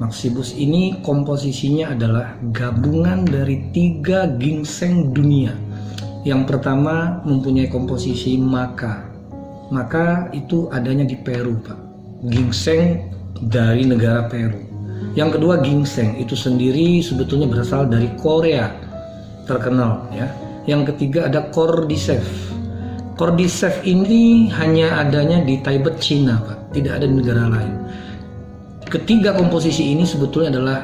Maksibus ini komposisinya adalah gabungan dari 3 ginseng dunia. Yang pertama mempunyai komposisi maca. Maca itu adanya di Peru, Pak. Ginseng dari negara Peru. Yang kedua ginseng itu sendiri sebetulnya berasal dari Korea, terkenal ya. Yang ketiga ada cordyceps. Cordyceps ini hanya adanya di Tibet, Cina, Pak. Tidak ada di negara lain. Ketiga komposisi ini sebetulnya adalah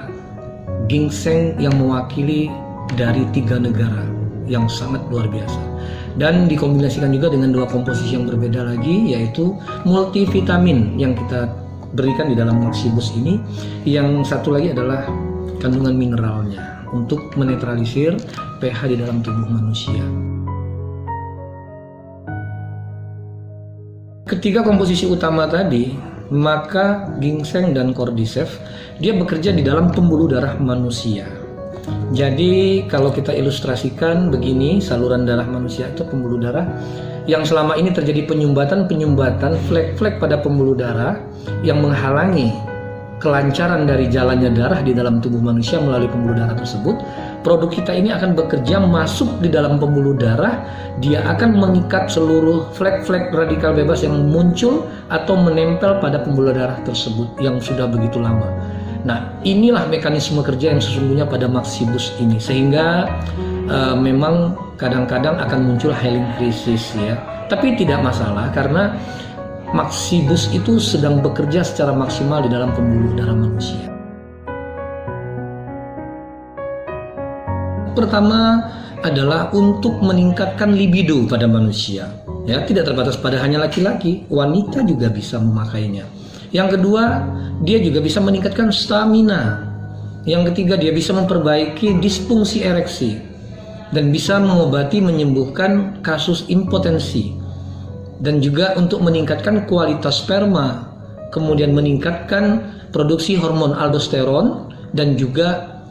ginseng yang mewakili dari 3 negara yang sangat luar biasa. Dan dikombinasikan juga dengan 2 komposisi yang berbeda lagi, yaitu multivitamin yang kita berikan di dalam Maksibus ini. Yang satu lagi adalah kandungan mineralnya untuk menetralisir pH di dalam tubuh manusia. Ketiga komposisi utama tadi, maka ginseng dan cordyceps, dia bekerja di dalam pembuluh darah manusia. Jadi kalau kita ilustrasikan begini, saluran darah manusia itu pembuluh darah yang selama ini terjadi penyumbatan flek-flek pada pembuluh darah yang menghalangi kelancaran dari jalannya darah di dalam tubuh manusia melalui pembuluh darah tersebut. Produk kita ini akan bekerja masuk di dalam pembuluh darah. Dia akan mengikat seluruh flek-flek radikal bebas yang muncul atau menempel pada pembuluh darah tersebut yang sudah begitu lama. Nah, inilah mekanisme kerja yang sesungguhnya pada Maksibus ini, sehingga memang kadang-kadang akan muncul healing crisis ya. Tapi tidak masalah karena Maksibus itu sedang bekerja secara maksimal di dalam pembuluh darah manusia. Pertama adalah untuk meningkatkan libido pada manusia. Ya, tidak terbatas pada hanya laki-laki, wanita juga bisa memakainya. Yang kedua, dia juga bisa meningkatkan stamina. Yang ketiga, dia bisa memperbaiki disfungsi ereksi dan bisa mengobati menyembuhkan kasus impotensi. Dan juga untuk meningkatkan kualitas sperma, kemudian meningkatkan produksi hormon aldosteron dan juga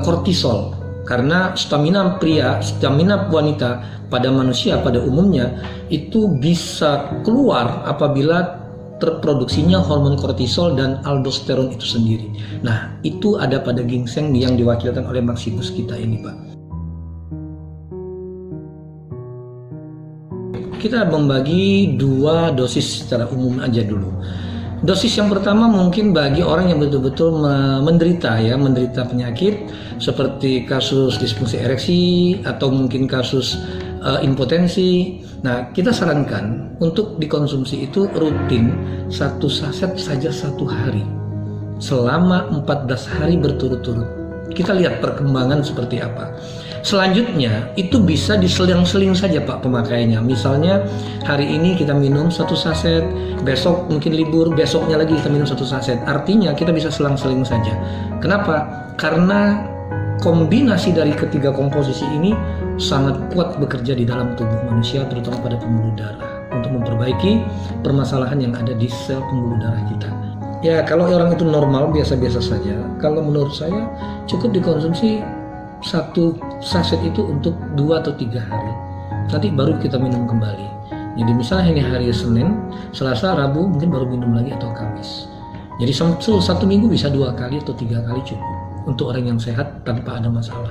kortisol. Karena stamina pria, stamina wanita pada manusia pada umumnya itu bisa keluar apabila terproduksinya hormon kortisol dan aldosteron itu sendiri. Nah, itu ada pada ginseng yang diwakilkan oleh Maksibus kita ini, Pak. Kita membagi 2 dosis secara umum aja dulu. Dosis yang pertama mungkin bagi orang yang betul-betul menderita penyakit seperti kasus disfungsi ereksi atau mungkin kasus impotensi. Nah, kita sarankan untuk dikonsumsi itu rutin 1 saset saja 1 hari selama 14 hari berturut-turut. Kita lihat perkembangan seperti apa. Selanjutnya itu bisa diseling-seling saja, Pak, pemakaiannya. Misalnya hari ini kita minum 1 saset, besok mungkin libur, besoknya lagi kita minum 1 saset. Artinya kita bisa selang-seling saja. Kenapa? Karena kombinasi dari ketiga komposisi ini sangat kuat bekerja di dalam tubuh manusia, terutama pada pembuluh darah, untuk memperbaiki permasalahan yang ada di sel pembuluh darah kita. Ya, kalau orang itu normal, biasa-biasa saja. Kalau menurut saya cukup dikonsumsi 1 saset itu untuk 2 atau 3 hari. Nanti baru kita minum kembali. Jadi misalnya ini hari Senin, Selasa, Rabu mungkin baru minum lagi atau Kamis. Jadi 1 minggu bisa 2 kali atau 3 kali cukup untuk orang yang sehat tanpa ada masalah.